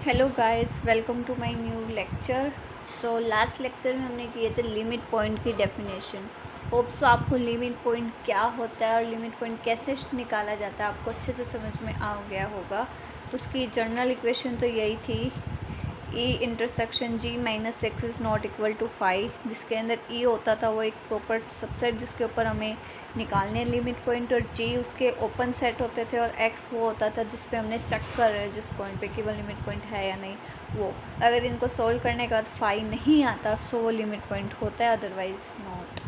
Hello guys, welcome to my new lecture. So last lecture में हमने किए थे लिमिट पॉइंट की डेफिनेशन। होप्स आपको लिमिट पॉइंट क्या होता है और लिमिट पॉइंट कैसे निकाला जाता है आपको अच्छे से समझ में आ गया होगा। उसकी जनरल इक्वेशन तो यही थी, E intersection G minus X is not equal to 5, जिसके अंदर ई होता था वो एक प्रॉपर सबसेट जिसके ऊपर हमें निकालने लिमिट पॉइंट, और जी उसके ओपन सेट होते थे, और एक्स वो होता था जिस पे हमने चेक कर रहे हैं जिस पॉइंट पे कि वो लिमिट पॉइंट है या नहीं। वो अगर इनको सोल्व करने के बाद 5 नहीं आता सो वो लिमिट पॉइंट होता है, अदरवाइज नॉट।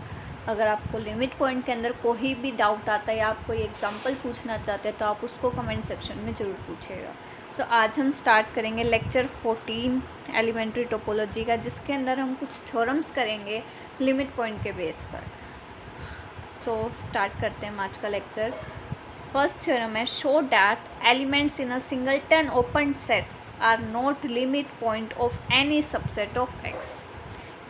अगर आपको लिमिट पॉइंट के अंदर कोई भी डाउट आता है या आप कोई एग्जांपल पूछना चाहते हैं तो आप उसको कमेंट सेक्शन में ज़रूर पूछिएगा। सो आज हम स्टार्ट करेंगे लेक्चर 14 एलिमेंट्री टोपोलॉजी का, जिसके अंदर हम कुछ थ्योरम्स करेंगे लिमिट पॉइंट के बेस पर। सो स्टार्ट करते हैं आज का लेक्चर। फर्स्ट थ्योरम है, show that elements in a singleton open sets are not limit point of any subset of X.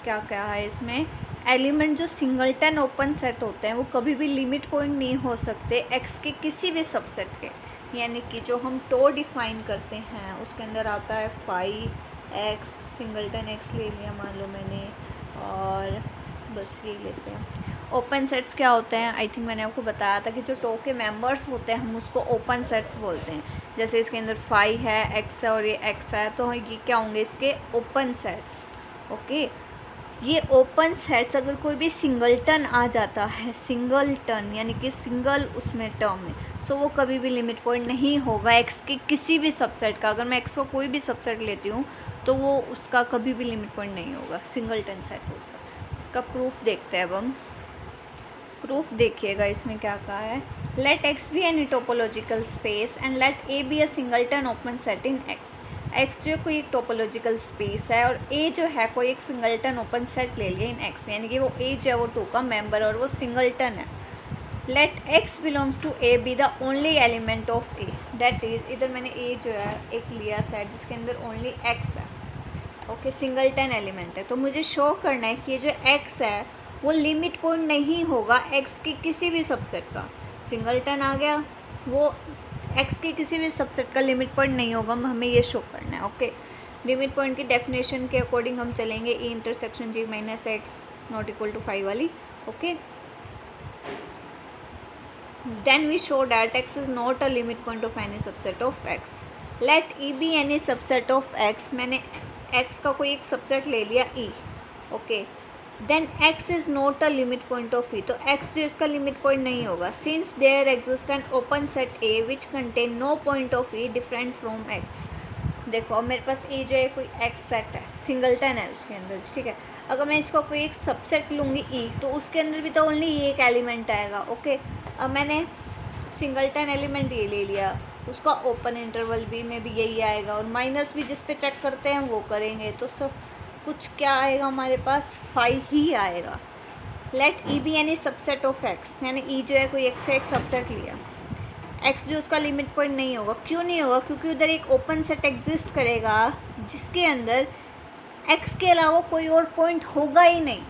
क्या क्या है इसमें, एलिमेंट जो सिंगलटन ओपन सेट होते हैं वो कभी भी लिमिट पॉइंट नहीं हो सकते एक्स के किसी भी सबसेट के। यानी कि जो हम टो डिफाइन करते हैं उसके अंदर आता है 5x, सिंगलटन एक्स ले लिया मान लो मैंने, और बस ये लेते हैं। ओपन सेट्स क्या होते हैं, आई थिंक मैंने आपको बताया था कि जो टो के मेंबर्स होते हैं हम उसको ओपन सेट्स बोलते हैं। जैसे इसके अंदर 5 है, x है और ये x है, तो ये क्या होंगे इसके ओपन सेट्स। ओके, ये ओपन सेट्स अगर कोई भी सिंगलटन आ जाता है, सिंगलटन यानी कि सिंगल उसमें टर्म में, सो वो कभी भी लिमिट पॉइंट नहीं होगा एक्स के किसी भी सबसेट का। अगर मैं एक्स को कोई भी सबसेट लेती हूँ तो वो उसका कभी भी लिमिट पॉइंट नहीं होगा, सिंगलटन सेट होगा। इसका प्रूफ देखते हैं अब हम। प्रूफ देखिएगा इसमें क्या कहा है, let X be any topological space and let A be a singleton open set in X. X जो कोई एक टोपोलॉजिकल स्पेस है और ए जो है कोई एक सिंगलटन ओपन सेट ले लिया इन एक्स, यानी कि वो ए जो है वो टू का मेंबर और वो सिंगलटन है। Let X belongs to A be the only element of A, that is इधर मैंने ए जो है एक लिया सेट जिसके अंदर ओनली एक्स है। ओके, सिंगलटन एलिमेंट है, तो मुझे शो करना है कि ये जो एक्स है वो लिमिट पॉइंट नहीं होगा एक्स के किसी भी सबसेट का। सिंगलटन आ गया, वो एक्स के किसी भी सबसेट का लिमिट पॉइंट नहीं होगा, हमें ये शो करना है। ओके, लिमिट पॉइंट की डेफिनेशन के अकॉर्डिंग हम चलेंगे, E intersection G minus X not equal to 5 वाली। Okay, then we show that x is not a limit point of any subset of x. Let e be any subset of x, मैंने x का कोई एक subset ले लिया e। Okay, then x is not a limit point of e, तो x जो इसका limit point नहीं होगा, since there exists an open set a which contain no point of e different from x। देखो अब मेरे पास ए जो है कोई एक्स सेट है, सिंगलटन है उसके अंदर, ठीक है। अगर मैं इसको कोई एक सबसेट लूँगी ई, तो उसके अंदर भी तो ओनली ये एक एलिमेंट आएगा। ओके, अब मैंने सिंगलटन एलिमेंट ये ले लिया, उसका ओपन इंटरवल भी में भी यही आएगा, और माइनस भी जिस पे चेक करते हैं वो करेंगे, तो सब कुछ क्या आएगा हमारे पास, 5 ही आएगा। Let E be any subset of X, मैंने ई जो है कोई एक्स से एक सबसेट लिया, एक्स जो उसका लिमिट पॉइंट नहीं होगा। क्यों नहीं होगा, क्योंकि उधर एक ओपन सेट एग्जिस्ट करेगा जिसके अंदर एक्स के अलावा कोई और पॉइंट होगा ही नहीं,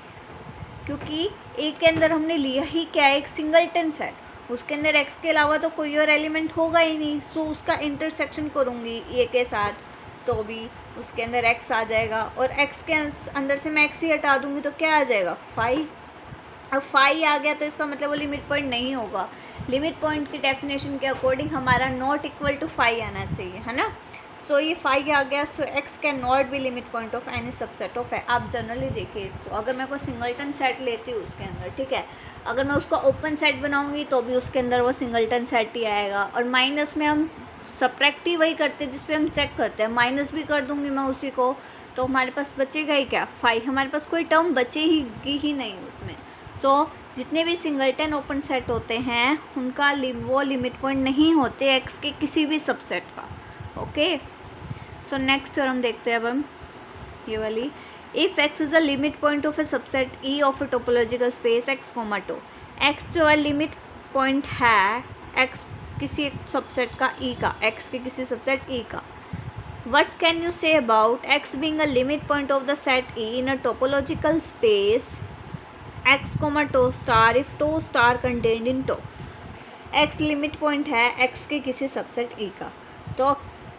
क्योंकि ए के अंदर हमने लिया ही क्या है, एक सिंगलटन सेट, उसके अंदर एक्स के अलावा तो कोई और एलिमेंट होगा ही नहीं। सो उसका इंटरसेक्शन करूँगी ए के साथ तो भी उसके अंदर एक्स आ जाएगा, और एक्स के अंदर से मैं एक्स ही हटा दूँगी तो क्या आ जाएगा, 5। अब 5 आ गया तो इसका मतलब वो लिमिट पॉइंट नहीं होगा। लिमिट पॉइंट की डेफिनेशन के अकॉर्डिंग हमारा नॉट इक्वल टू 5 आना चाहिए, है ना। सो ये 5 आ गया, so x can not be limit point of any subset of है। आप जनरली देखिए इसको, अगर मैं कोई सिंगलटन सेट लेती हूँ उसके अंदर, ठीक है, अगर मैं उसका ओपन सेट बनाऊँगी तो भी उसके अंदर वो सिंगलटन सेट ही आएगा, और माइनस में हम सब्ट्रैक्ट ही वही करते हैं जिस पे हम चेक करते हैं, माइनस भी कर दूँगी मैं उसी को, तो हमारे पास बचेगा ही क्या, 5। हमारे पास कोई टर्म बचेगी ही नहीं उसमें। सो जितने भी सिंगलटन ओपन सेट होते हैं उनका वो लिमिट पॉइंट नहीं होते एक्स के किसी भी सबसेट का। ओके, सो नेक्स्ट थ्योरम देखते हैं अब हम, ये वाली, if X is a limit point of a subset E of a topological space X comma tau. X जो है लिमिट पॉइंट है एक्स किसी एक सबसेट का ई का, एक्स के किसी सबसेट ई का। What can you say about x being a limit point of the set E in a topological space x, tau star if tau star contained in tau. x limit point है x के किसी subset E का, तो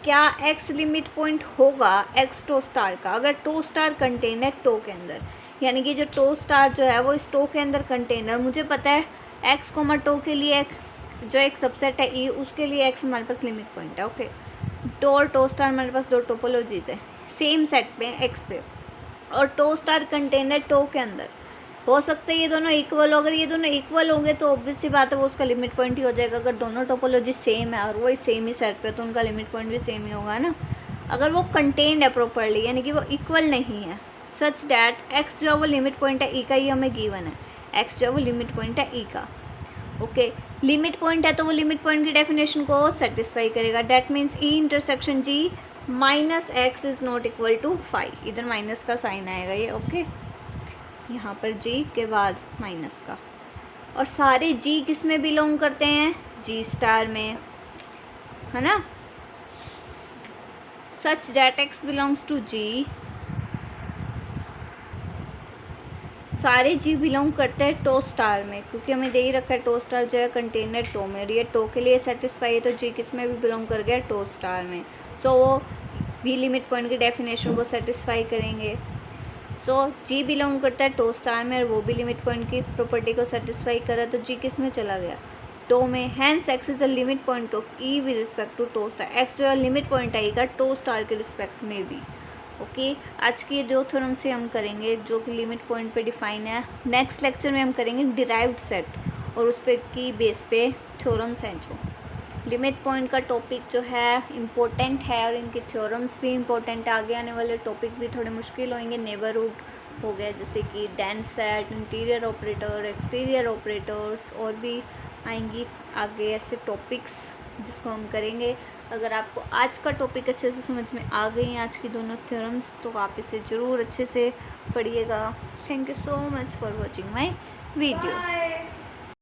क्या x limit point होगा x tau star का अगर to star contain है टो के अंदर, यानी कि जो टो स्टार जो है वो इस टो के अंदर कंटेन है। मुझे पता है x कोमा टो के लिए जो एक सबसेट है ई, उसके लिए x हमारे पास लिमिट पॉइंट है। ओके, टो और टो स्टार हमारे पास दो टोपोलॉजीज है सेम सेट पे x पे, और टो स्टार कंटेन है टो के अंदर। हो सकता है ये दोनों इक्वल हो, अगर ये दोनों इक्वल होंगे तो ऑब्वियस सी बात है वो उसका लिमिट पॉइंट ही हो जाएगा। अगर दोनों टोपोलॉजी सेम है और वही सेम ही सेट पे तो उनका लिमिट पॉइंट भी सेम ही होगा ना। अगर वो कंटेन्ड है प्रॉपरली, यानी कि वो इक्वल नहीं है, सच डैट एक्स जो है वो लिमिट पॉइंट है ई का, ये हमें गिवन है, एक्स जो है वो लिमिट पॉइंट है ई का। ओके, लिमिट पॉइंट है तो वो लिमिट पॉइंट की डेफिनेशन को सेटिस्फाई करेगा। That means E intersection G minus X is not equal to 5, इधर माइनस का साइन आएगा ये। ओके, यहाँ पर g के बाद माइनस का, और सारे g किस में बिलोंग करते हैं, g स्टार में, है ना। Such that x belongs to g, सारे g बिलोंग करते हैं टो स्टार में, क्योंकि हमें दे ही रखा है टो स्टार जो है कंटेनर टो में, और ये टो के लिए सेटिस्फाई है तो g किस में भी बिलोंग कर गया, टो स्टार में। सो वो भी लिमिट पॉइंट की डेफिनेशन को सेटिस्फाई करेंगे। सो जी बिलोंग करता है टो स्टार में और वो भी लिमिट पॉइंट की प्रॉपर्टी को सेटिस्फाई करा, तो जी किस में चला गया, टो में। Hence X is the limit point of E with respect to tau star, X जो है लिमिट पॉइंट आएगा टो स्टार के रिस्पेक्ट में भी। ओके, आज की ये दो थ्योरम से हम करेंगे जो कि लिमिट पॉइंट पे डिफाइन है। नेक्स्ट लेक्चर में हम करेंगे डिराइव्ड सेट, और उस पर की बेस पे थ्योरम्स हैं। जो लिमिट पॉइंट का टॉपिक जो है इम्पोर्टेंट है और इनके थ्योरम्स भी इम्पोर्टेंट है। आगे आने वाले टॉपिक भी थोड़े मुश्किल होंगे। नेबरहुड हो गया, जैसे कि dense set, interior operator, exterior operators, और भी आएंगी आगे ऐसे टॉपिक्स जिसको हम करेंगे। अगर आपको आज का टॉपिक अच्छे से समझ में आ गई हैं, आज की दोनों थ्योरम्स, तो आप इसे ज़रूर अच्छे से पढ़िएगा। Thank you so much for watching my video.